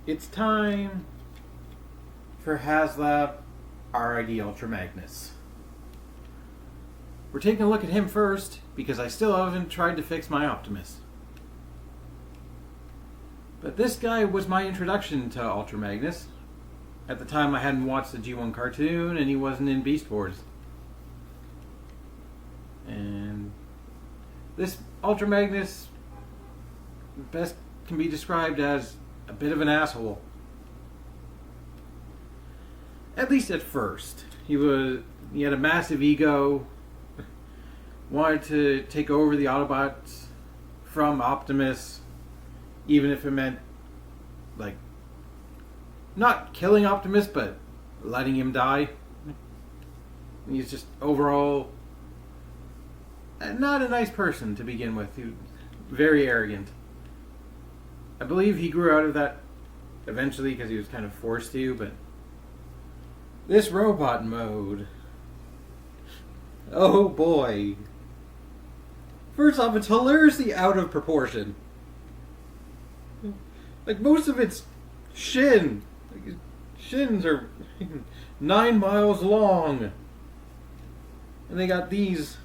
It's time for Haslab R.I.D. Ultra Magnus. We're taking a look at him first because I still haven't tried to fix my Optimus. But this guy was my introduction to Ultra Magnus. At the time I hadn't watched the G1 cartoon and he wasn't in Beast Wars. And this Ultra Magnus best can be described as a bit of an asshole. At least at first. He had a massive ego, wanted to take over the Autobots from Optimus, even if it meant, like, not killing Optimus, but letting him die. He's just overall not a nice person to begin with. He was very arrogant. I believe he grew out of that eventually because he was kind of forced to, but this robot mode, oh boy. First off, it's hilariously out of proportion. Like, most of its shin. Like, his shins are 9 miles long. And they got these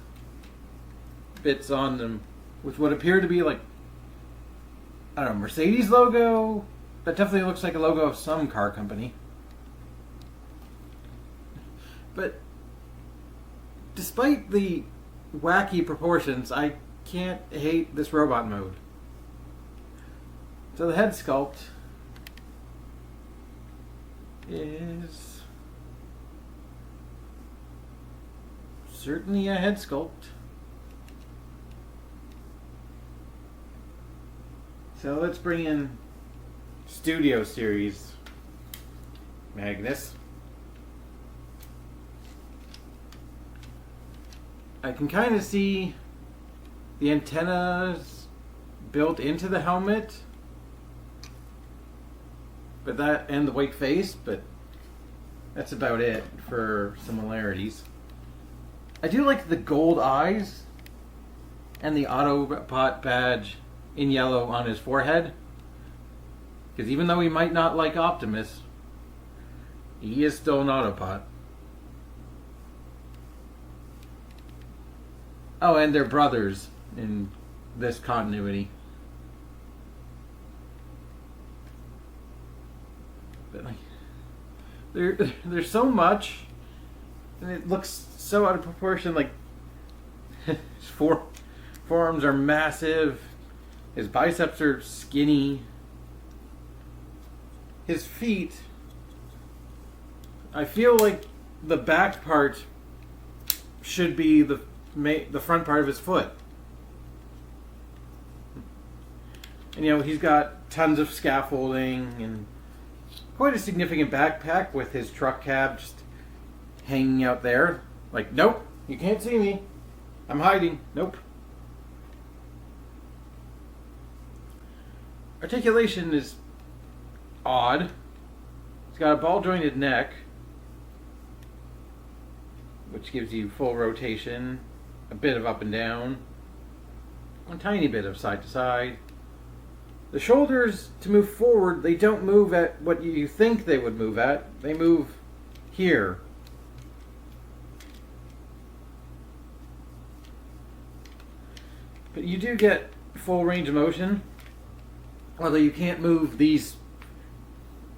bits on them with what appear to be like, I don't know, Mercedes logo. That definitely looks like a logo of some car company. But despite the wacky proportions, I can't hate this robot mode. So the head sculpt is certainly a head sculpt. So let's bring in Studio Series Magnus. I can kind of see the antennas built into the helmet, but that and the white face, but that's about it for similarities. I do like the gold eyes and the Autobot badge in yellow on his forehead, because even though he might not like Optimus, he is still an Autobot. Oh, and they're brothers in this continuity. But like, there's so much, and it looks so out of proportion. Like, his forearms are massive, his biceps are skinny, his feet, I feel like the back part should be the front part of his foot. And you know, he's got tons of scaffolding and quite a significant backpack with his truck cab just hanging out there. Like, nope, you can't see me. I'm hiding. Nope. Articulation is odd. He's got a ball jointed neck, which gives you full rotation, a bit of up and down, a tiny bit of side to side. The shoulders, to move forward, they don't move at what you think they would move at. They move here. But you do get full range of motion, although you can't move these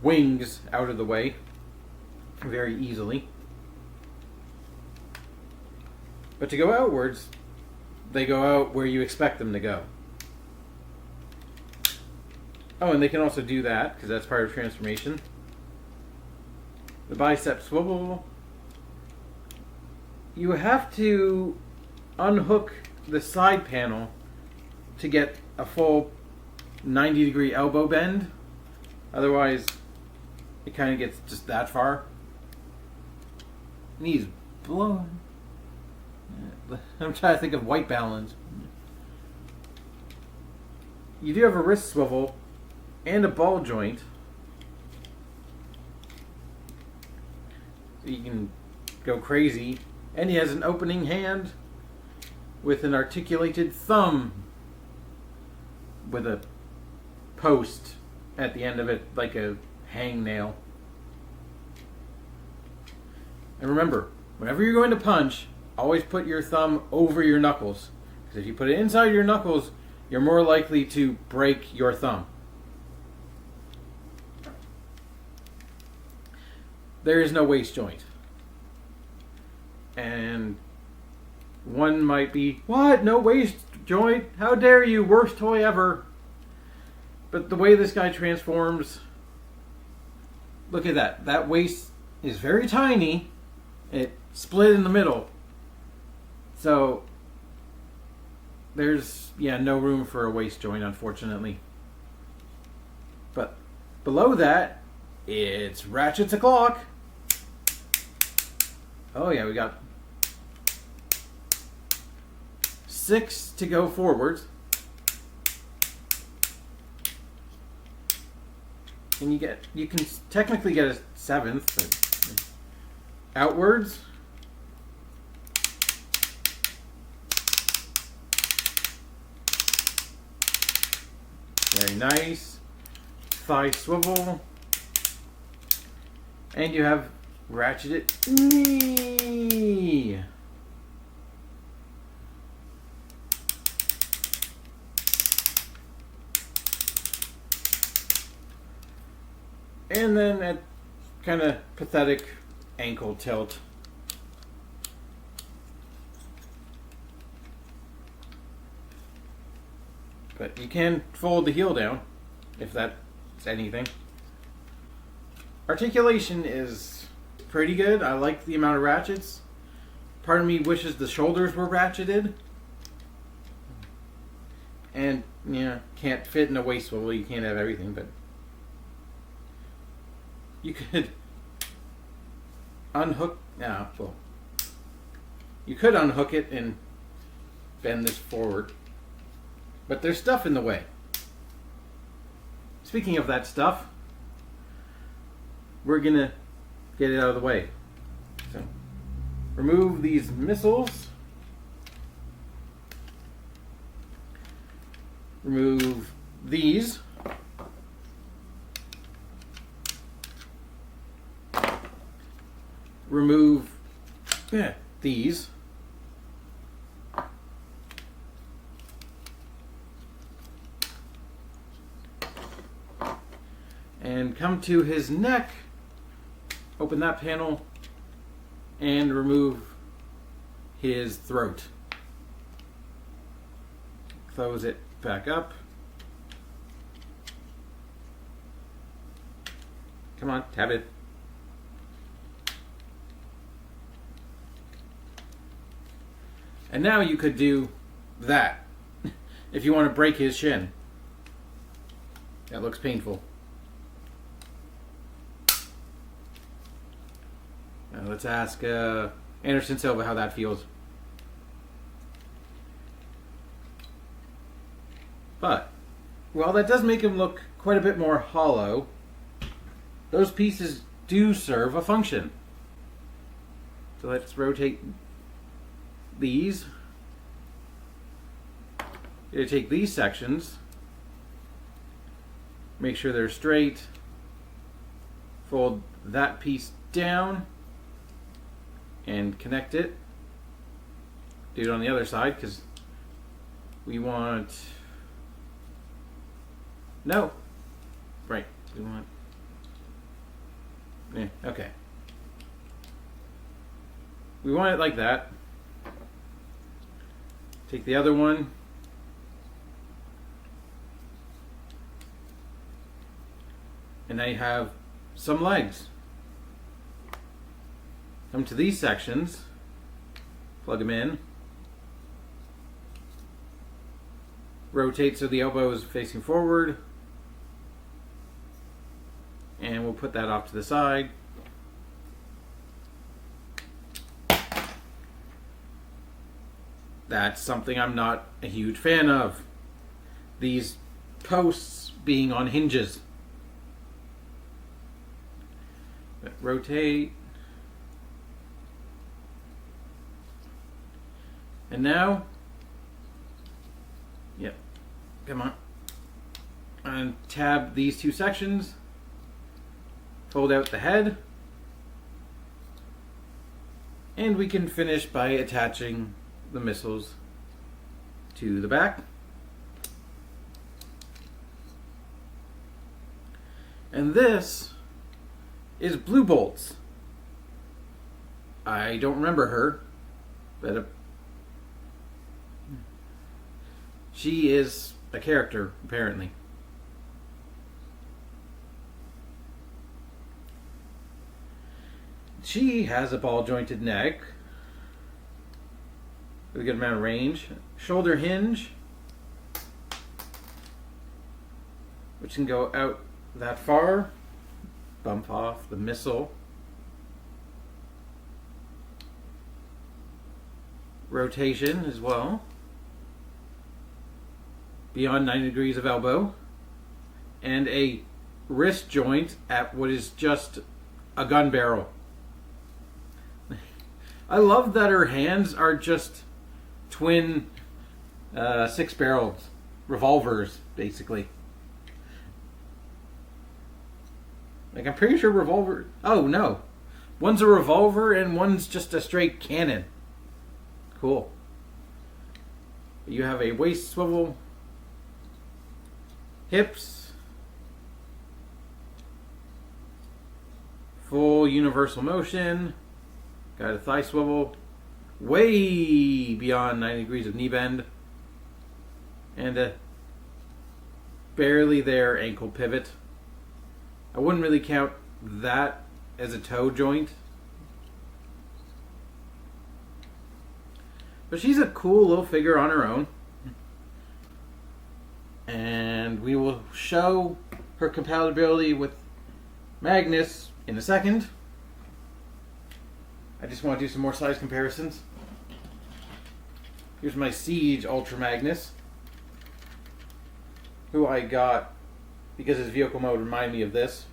wings out of the way very easily. But to go outwards, they go out where you expect them to go. Oh, and they can also do that, because that's part of transformation. The bicep swivel. You have to unhook the side panel to get a full 90-degree elbow bend. Otherwise, it kind of gets just that far. And he's blown. I'm trying to think of white balance. You do have a wrist swivel and a ball joint. So you can go crazy. And he has an opening hand with an articulated thumb with a post at the end of it like a hangnail. And remember, whenever you're going to punch, always put your thumb over your knuckles. Because if you put it inside your knuckles, you're more likely to break your thumb. There is no waist joint. And one might be, what? No waist joint? How dare you? Worst toy ever. But the way this guy transforms, look at that. That waist is very tiny. It split in the middle. So there's, no room for a waist joint, unfortunately. But below that, it's ratchets o'clock. Oh yeah, we got 6 to go forwards. And you can technically get a 7th, but outwards. Very nice. Thigh swivel. And you have ratcheted knee. And then a kind of pathetic ankle tilt. But you can fold the heel down, if that's anything. Articulation is pretty good. I like the amount of ratchets. Part of me wishes the shoulders were ratcheted. And, can't fit in a waist swivel. You can't have everything, but you could unhook. You could unhook it and bend this forward. But there's stuff in the way. Speaking of that stuff, we're gonna get it out of the way. So, remove these missiles. Remove these. Remove these. And come to his neck, open that panel, and remove his throat. Close it back up. Come on, tab it. And now you could do that if you want to break his shin. That looks painful. Now let's ask Anderson Silva how that feels. But, while that does make him look quite a bit more hollow, those pieces do serve a function. So let's rotate these. You're going to take these sections, make sure they're straight, fold that piece down, and connect it. Do it on the other side because we want... No. Right. We want... okay. We want it like that. Take the other one. And now you have some legs. Come to these sections, plug them in, rotate so the elbow is facing forward, and we'll put that off to the side. That's something I'm not a huge fan of. These posts being on hinges. But rotate. And now, come on. And tab these two sections, fold out the head, and we can finish by attaching the missiles to the back. And this is Blue Bolt's. I don't remember her, but she is a character, apparently. She has a ball-jointed neck with a good amount of range. Shoulder hinge, which can go out that far. Bump off the missile. Rotation as well. Beyond 90 degrees of elbow. And a wrist joint at what is just a gun barrel. I love that her hands are just twin 6-barrel revolvers, basically. Like, I'm pretty sure revolver... Oh, no. One's a revolver and one's just a straight cannon. Cool. You have a waist swivel, hips, full universal motion, got a thigh swivel, way beyond 90 degrees of knee bend, and a barely there ankle pivot. I wouldn't really count that as a toe joint. But she's a cool little figure on her own. And we will show her compatibility with Magnus in a second. I just want to do some more size comparisons. Here's my Siege Ultra Magnus, who I got because his vehicle mode reminded me of this.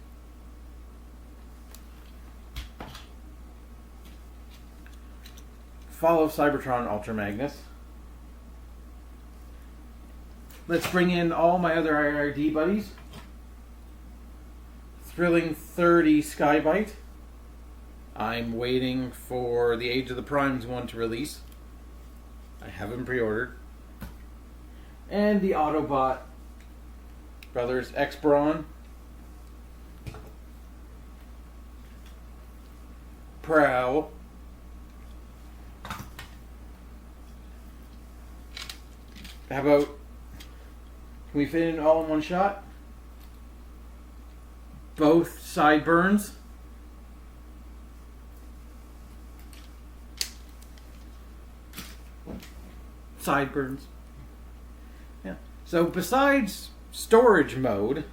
Follow Cybertron Ultra Magnus. Let's bring in all my other R.I.D buddies. Thrilling 30 Skybite. I'm waiting for the Age of the Primes one to release. I haven't pre-ordered. And the Autobot Brothers X-Brawn. Prowl. How about, can we fit in all in one shot? Both sideburns. Sideburns. Yeah. So besides storage mode,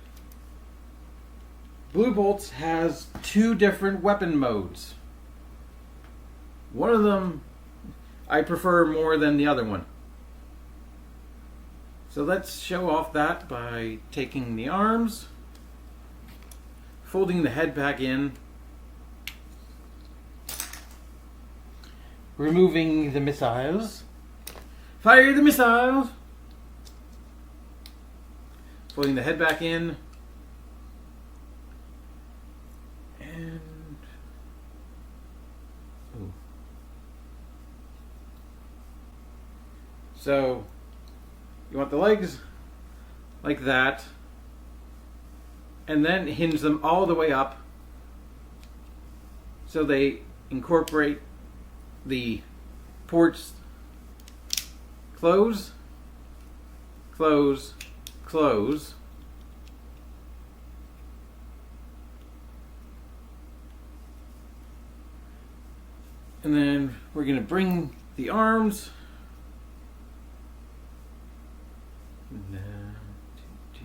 Blue Bolts has two different weapon modes. One of them I prefer more than the other one. So let's show off that by taking the arms, folding the head back in, removing the missiles, fire the missiles, folding the head back in, and ooh. So you want the legs like that, and then hinge them all the way up so they incorporate the ports. Close, close, close. And then we're going to bring the arms down to,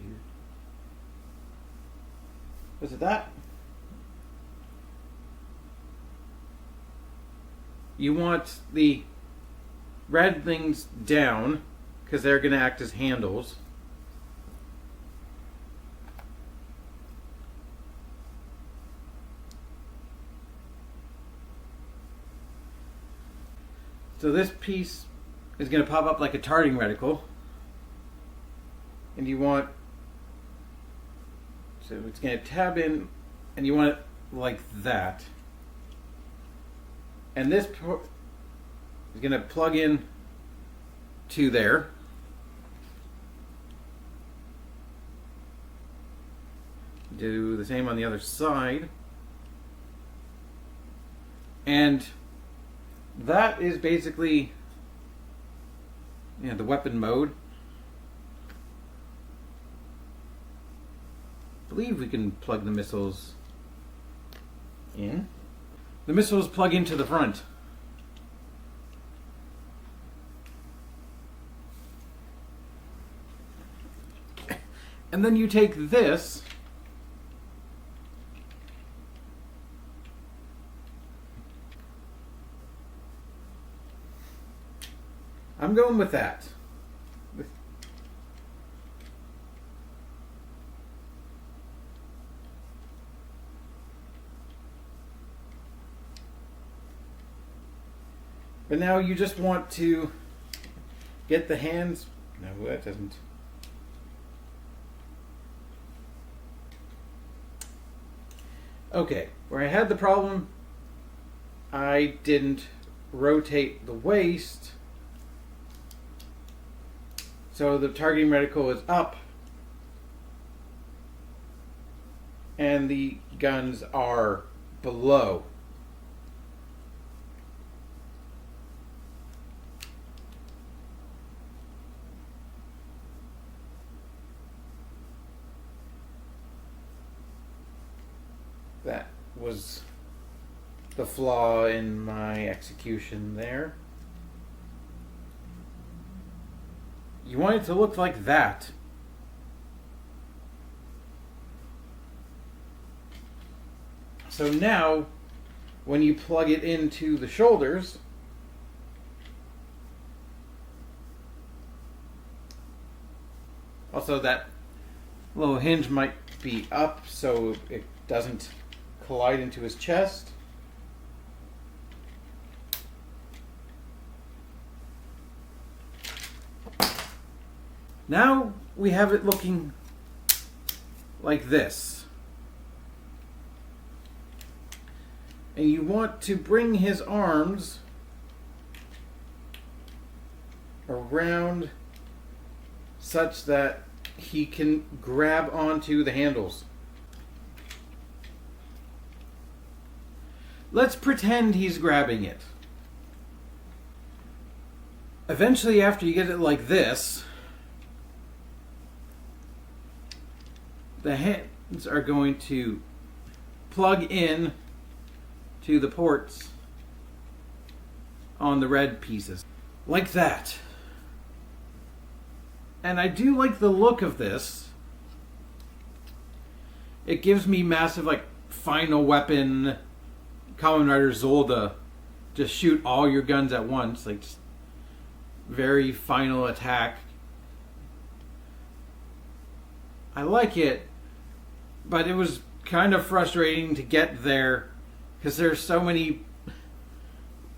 was it that? You want the red things down because they're going to act as handles. So this piece is going to pop up like a targeting reticle, and you want So it's going to tab in, and you want it like that. And this is going to plug in to there. Do the same on the other side. And that is basically, the weapon mode. I believe we can plug the missiles in. The missiles plug into the front. And then you take this I'm going with that. But now you just want to get the hands. No, that doesn't. Okay, where I had the problem, I didn't rotate the waist. So the targeting reticle is up. And the guns are below. That was the flaw in my execution there. You want it to look like that. So now, when you plug it into the shoulders, also that little hinge might be up so it doesn't collide into his chest. Now we have it looking like this. And you want to bring his arms around such that he can grab onto the handles. Let's pretend he's grabbing it. Eventually, after you get it like this, the hands are going to plug in to the ports on the red pieces. Like that. And I do like the look of this. It gives me massive, final weapon, Kamen Rider Zolda. Just shoot all your guns at once. Just very final attack. I like it, but it was kind of frustrating to get there because there's so many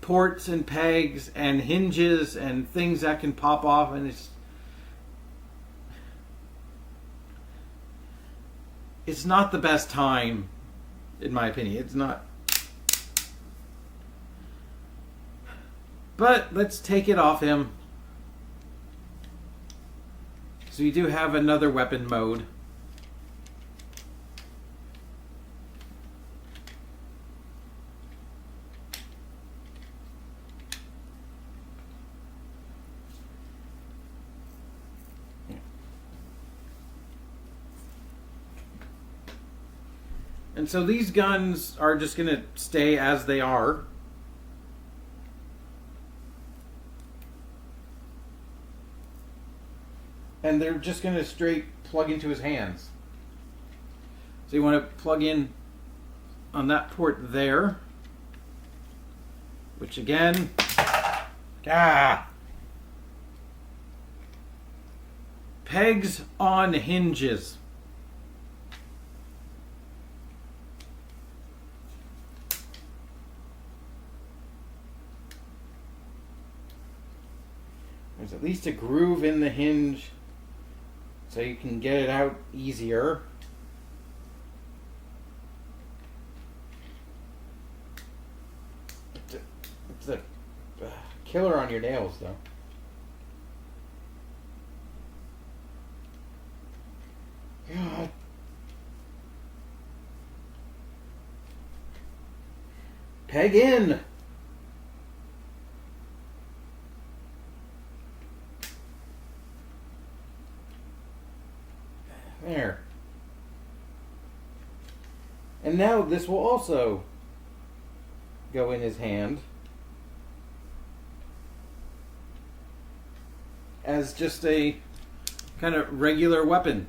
ports and pegs and hinges and things that can pop off, and it's not the best time, in my opinion. It's not. But let's take it off him. So you do have another weapon mode. And so these guns are just going to stay as they are. And they're just going to straight plug into his hands. So you want to plug in on that port there. Which again... pegs on hinges. There's at least a groove in the hinge so you can get it out easier. It's a killer on your nails, though. God. Peg in. There. And now this will also go in his hand as just a kind of regular weapon.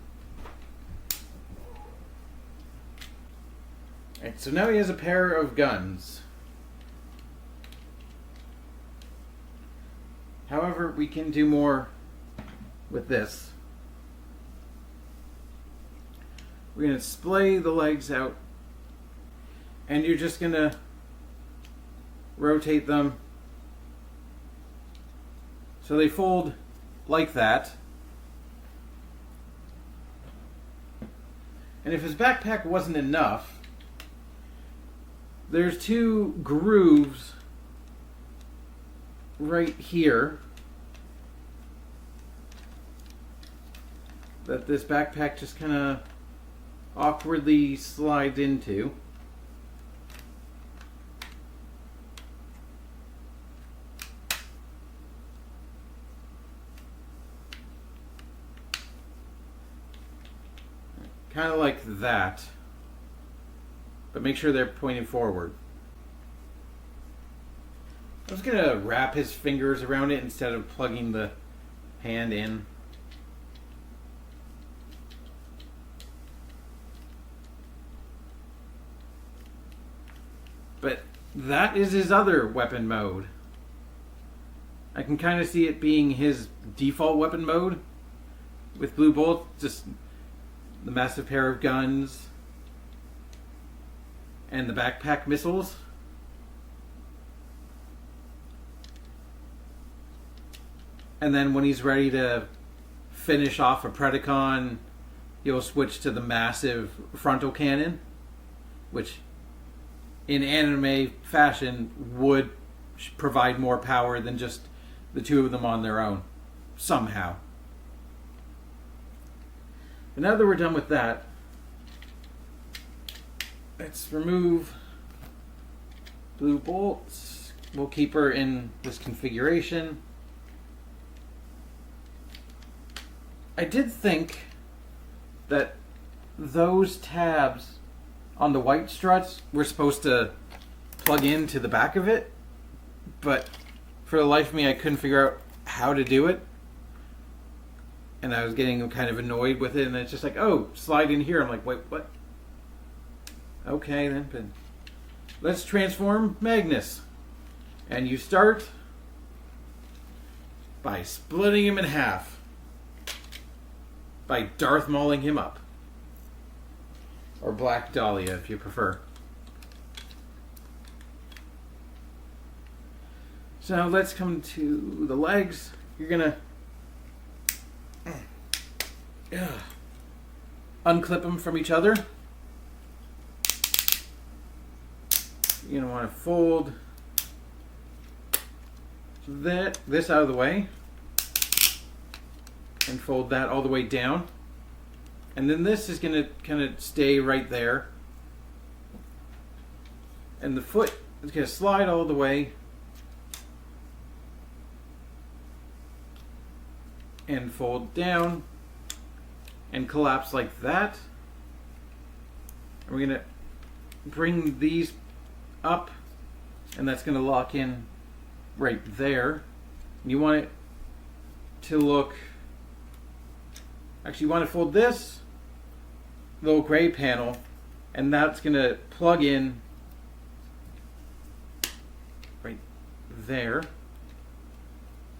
Alright, so now he has a pair of guns. However, we can do more with this. We're going to splay the legs out, and you're just going to rotate them so they fold like that. And if his backpack wasn't enough, there's two grooves right here that this backpack just kind of awkwardly slides into. Kind of like that, but make sure they're pointing forward. I was going to wrap his fingers around it instead of plugging the hand in. But that is his other weapon mode. I can kind of see it being his default weapon mode with Blue Bolt, just the massive pair of guns and the backpack missiles. And then when he's ready to finish off a Predacon, he'll switch to the massive frontal cannon, which in anime fashion would provide more power than just the two of them on their own, somehow. But now that we're done with that, let's remove Blue Bolts. We'll keep her in this configuration. I did think that those tabs on the white struts were supposed to plug into the back of it, but for the life of me I couldn't figure out how to do it, and I was getting kind of annoyed with it, and it's just like, oh, slide in here. I'm like, wait, what? Okay then, but let's transform Magnus. And you start by splitting him in half, by Darth Mauling him up. Or Black Dahlia, if you prefer. So now let's come to the legs. You're gonna unclip them from each other. You're gonna want to fold this out of the way and fold that all the way down. And then this is going to kind of stay right there. And the foot is going to slide all the way and fold down and collapse like that. And we're going to bring these up, and that's going to lock in right there. And you want it to look... Actually, you want to fold this little gray panel, and that's going to plug in right there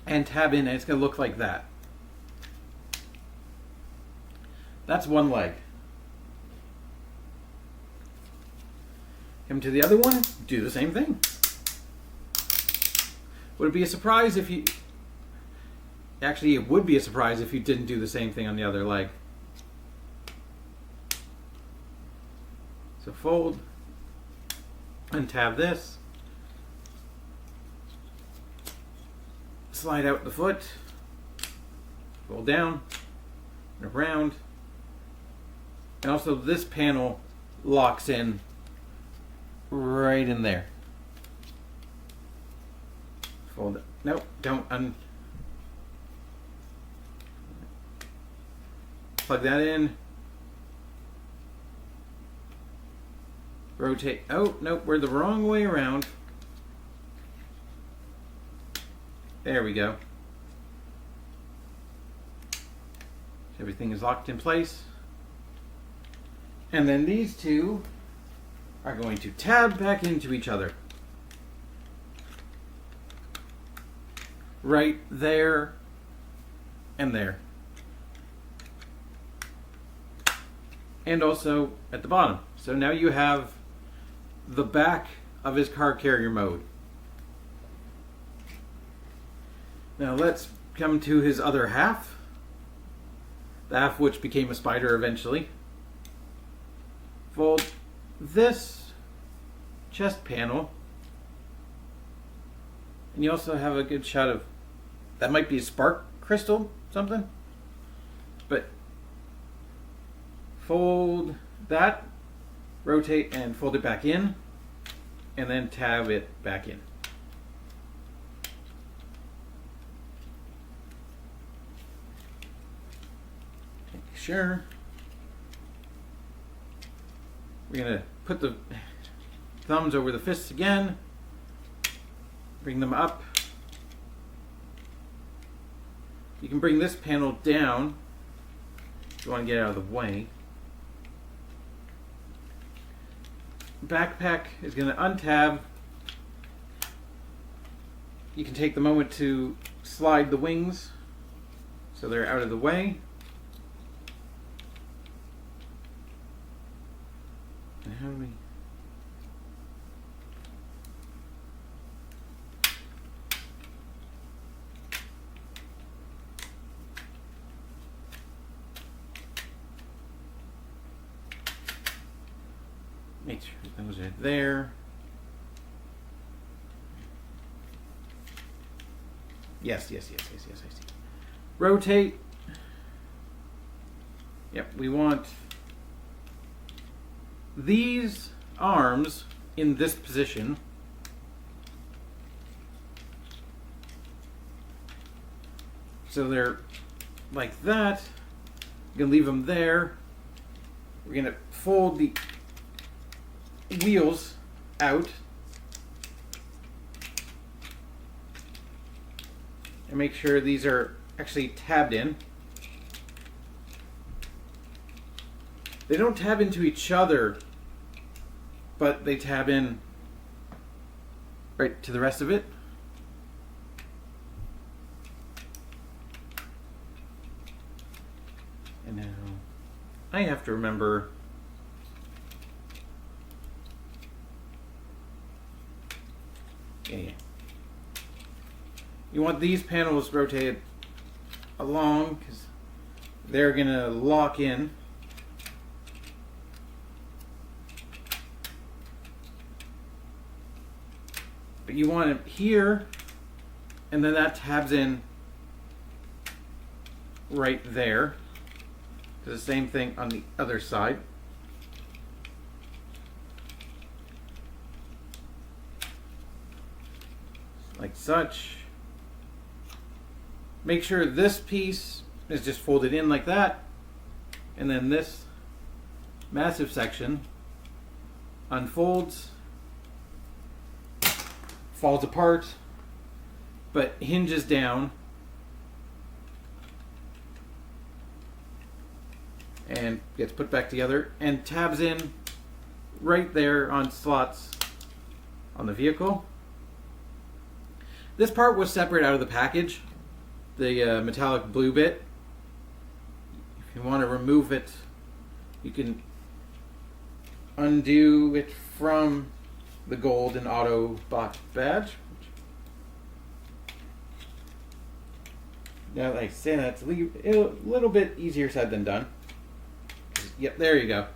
and tab in, and it's going to look like that. That's one leg. Come to the other one, do the same thing. Would it be a surprise if you... Actually, it would be a surprise if you didn't do the same thing on the other leg. So fold and tab this. slide out the foot, fold down, and around. And also this panel locks in right in there. Fold it. Nope, don't plug that in. Rotate. Oh, nope, we're the wrong way around. There we go. Everything is locked in place. And then these two are going to tab back into each other. Right there and there. And also at the bottom. So now you have the back of his car carrier mode. Now let's come to his other half. The half which became a spider eventually. Fold this chest panel. And you also have a good shot of, that might be a spark crystal, something. But fold that, rotate and fold it back in, and then tab it back in. Make sure. We're going to put the thumbs over the fists again, bring them up. You can bring this panel down if you want to get out of the way. Backpack is going to untab. You can take the moment to slide the wings so they're out of the way. And how do we... Make sure those are there. Yes, I see. Rotate. Yep, we want these arms in this position. So they're like that. You can leave them there. We're going to fold the wheels out and make sure these are actually tabbed in. They don't tab into each other, but they tab in right to the rest of it. And now I have to remember you want these panels rotated along because they're going to lock in. But you want it here, and then that tabs in right there. Do the same thing on the other side. Like such. Make sure this piece is just folded in like that, and then this massive section unfolds, falls apart, but hinges down and gets put back together and tabs in right there on slots on the vehicle. This part was separate out of the package, the metallic blue bit. If you want to remove it, you can undo it from the gold and Autobot badge. Now, like I say, that's a little bit easier said than done. Yep, there you go.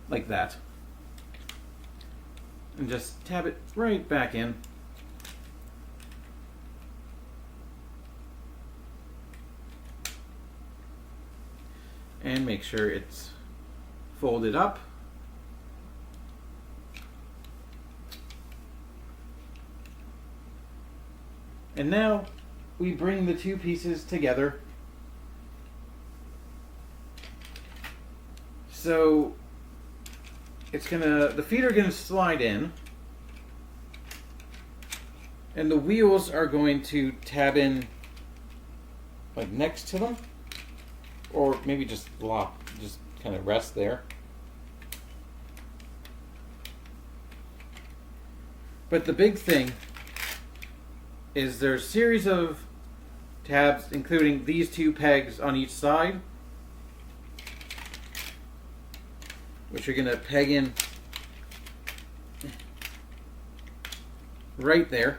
Like that. And just tab it right back in. make sure it's folded up. And now we bring the two pieces together. So the feet are gonna slide in, and the wheels are going to tab in like next to them, or maybe just kind of rest there. But the big thing is there's a series of tabs, including these two pegs on each side, which are going to peg in right there.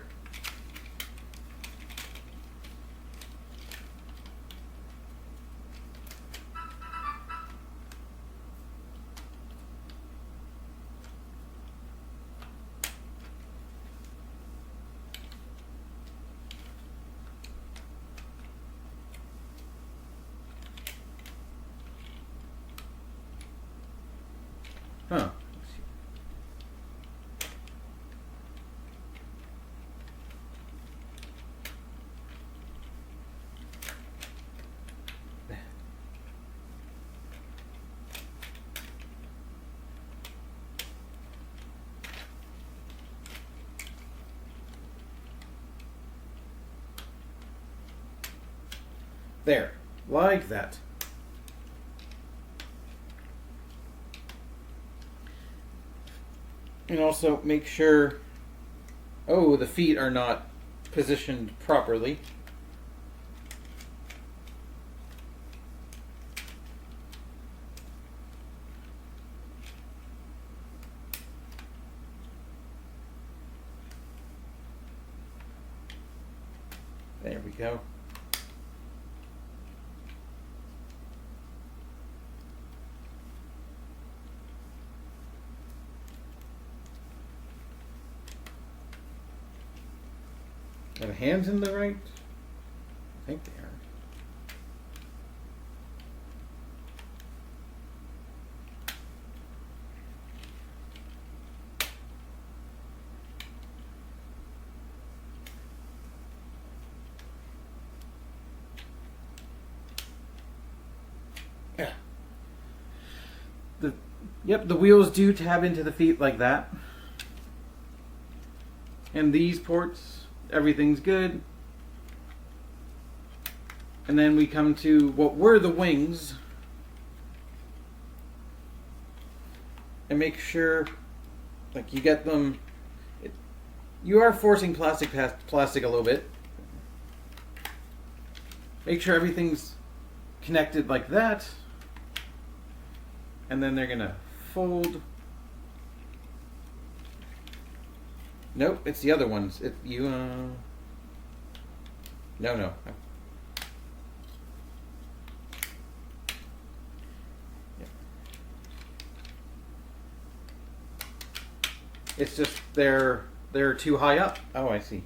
Huh. There, like that. And also make sure, the feet are not positioned properly. There we go. Are the hands in the right? I think they are. Yeah. The wheels do tab into the feet like that. And these ports, everything's good. And then we come to what were the wings. And make sure you get them. You are forcing plastic past plastic a little bit. Make sure everything's connected like that. And then they're gonna fold. Nope, it's the other ones. No. It's just they're too high up. Oh, I see.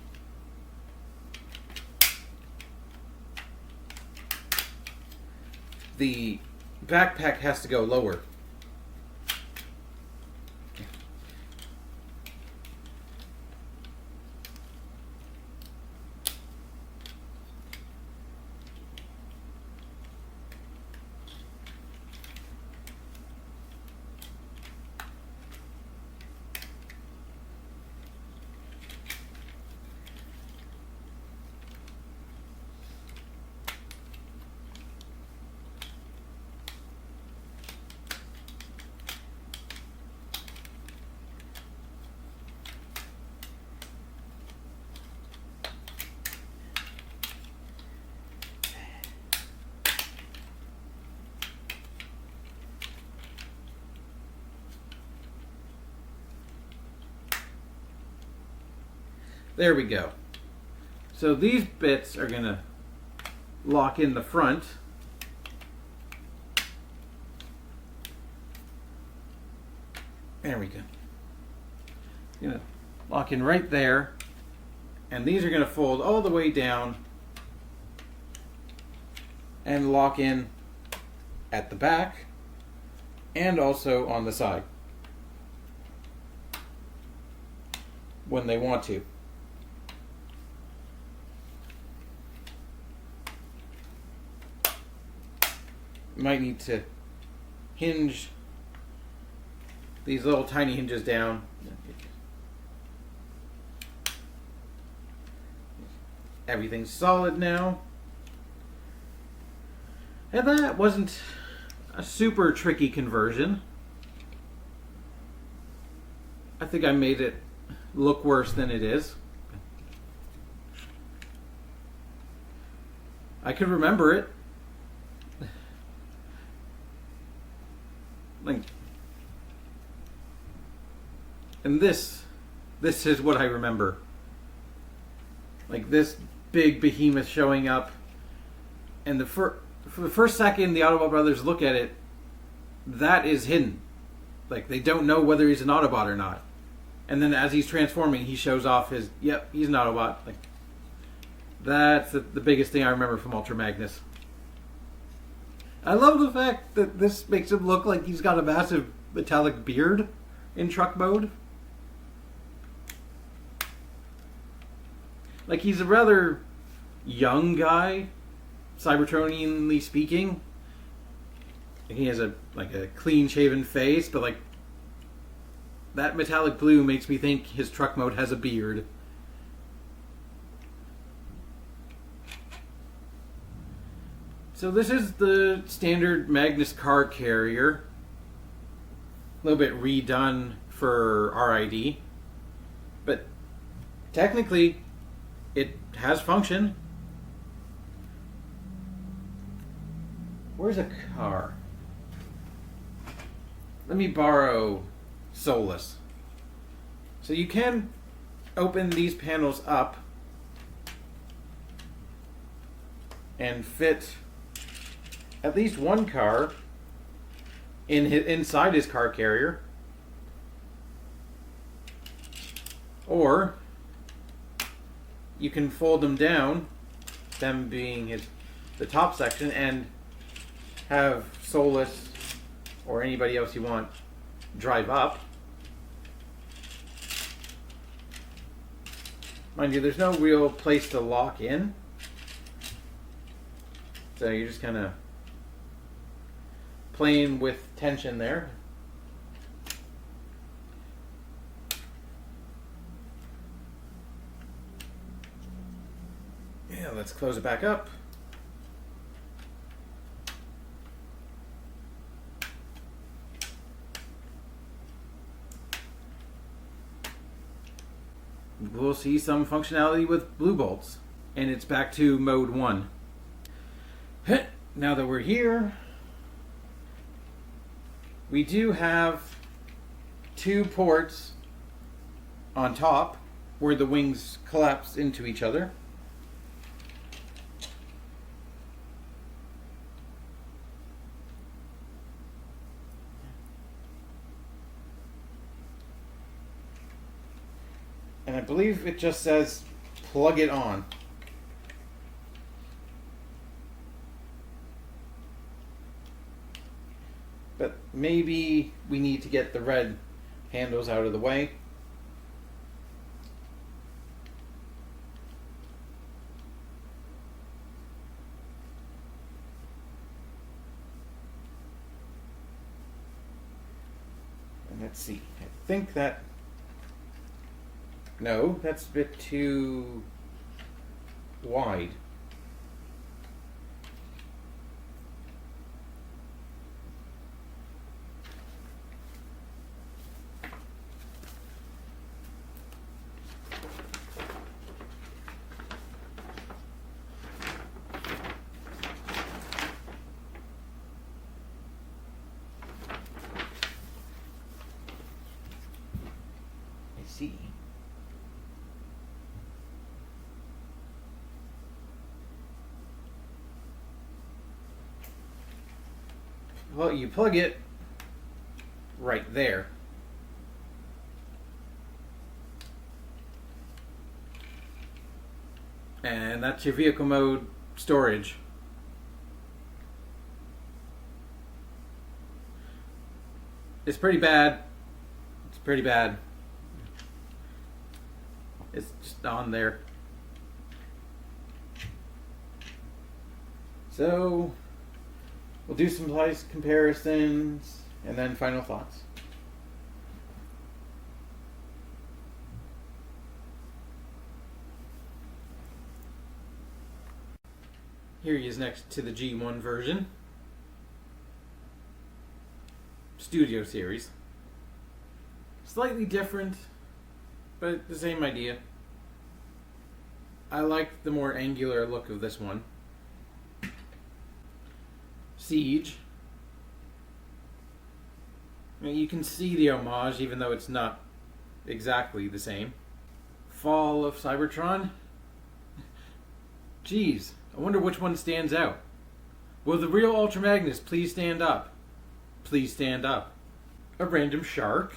The backpack has to go lower. There we go. So these bits are going to lock in the front. There we go. Going to lock in right there. And these are going to fold all the way down and lock in at the back and also on the side when they want to. You might need to hinge these little tiny hinges down. Everything's solid now. And that wasn't a super tricky conversion. I think I made it look worse than it is. I could remember it. Like, and this is what I remember. Like this big behemoth showing up, and for the first second the Autobot brothers look at it, that is hidden. Like they don't know whether he's an Autobot or not. And then as he's transforming, he shows off his, yep, he's an Autobot. Like that's the biggest thing I remember from Ultra Magnus. I love the fact that this makes him look like he's got a massive metallic beard in truck mode. Like he's a rather young guy, Cybertronianly speaking. He has a clean-shaven face, but like that metallic blue makes me think his truck mode has a beard. So this is the standard Magnus car carrier. A little bit redone for R.I.D. But technically, it has function. Where's a car? Let me borrow Solus. So you can open these panels up and fit at least one car inside his car carrier, or you can fold them down, them being the top section, and have Solus or anybody else you want drive up. Mind you, there's no real place to lock in, so you're just kind of playing with tension there. Yeah, let's close it back up. We'll see some functionality with blue bolts, and it's back to mode 1. Now that we're here, we do have 2 ports on top where the wings collapse into each other. And I believe it just says plug it on. But maybe we need to get the red handles out of the way. And let's see. I think that... No, that's a bit too wide. I see. Well, you plug it right there. And that's your vehicle mode storage. It's pretty bad. It's pretty bad. It's just on there. So, we'll do some price comparisons and then final thoughts. Here he is next to the G1 version. Studio series. Slightly different, but the same idea. I like the more angular look of this one. Siege. I mean, you can see the homage even though it's not exactly the same. Fall of Cybertron. Geez, I wonder which one stands out. Will the real Ultra Magnus please stand up? Please stand up. A random shark.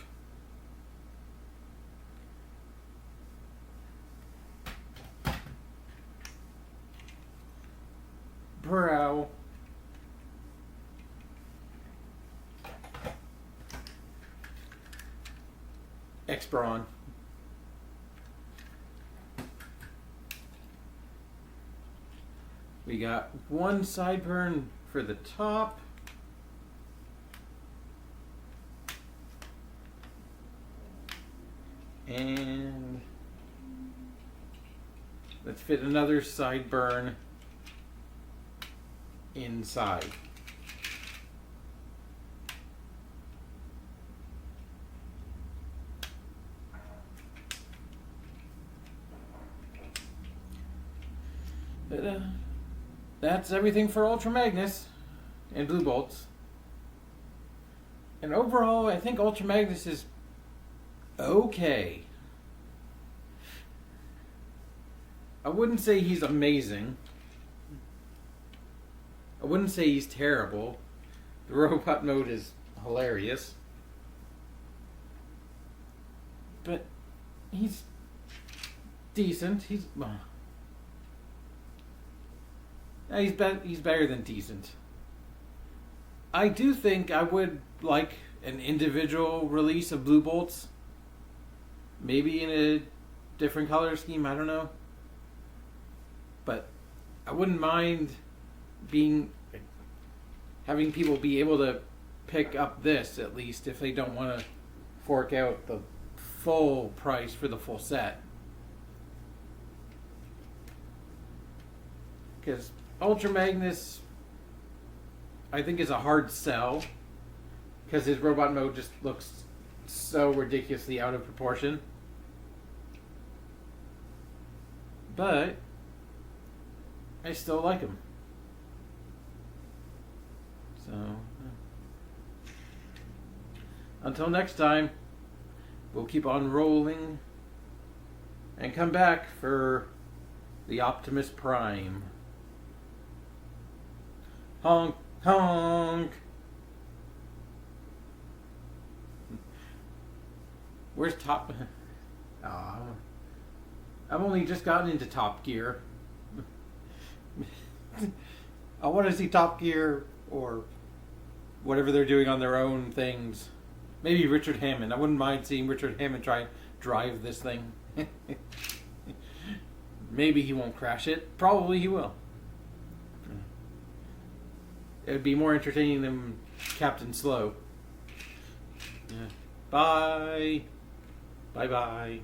Brow. X-Brawn. We got one sideburn for the top. And let's fit another sideburn inside. But, that's everything for Ultra Magnus and Blue Bolts. And overall, I think Ultra Magnus is okay. I wouldn't say he's amazing. I wouldn't say he's terrible. The robot mode is hilarious. But he's decent. He's better than decent. I do think I would like an individual release of Blue Bolts. Maybe in a different color scheme, I don't know. But I wouldn't mind having people be able to pick up this at least if they don't want to fork out the full price for the full set. Because Ultra Magnus, I think, is a hard sell because his robot mode just looks so ridiculously out of proportion. But I still like him. So until next time, we'll keep on rolling and come back for the Optimus Prime. Honk, honk. Where's Top? I've only just gotten into Top Gear. I want to see Top Gear or whatever they're doing on their own things. Maybe Richard Hammond. I wouldn't mind seeing Richard Hammond try and drive this thing. Maybe he won't crash it. Probably he will. It would be more entertaining than Captain Slow. Yeah. Bye. Bye-bye.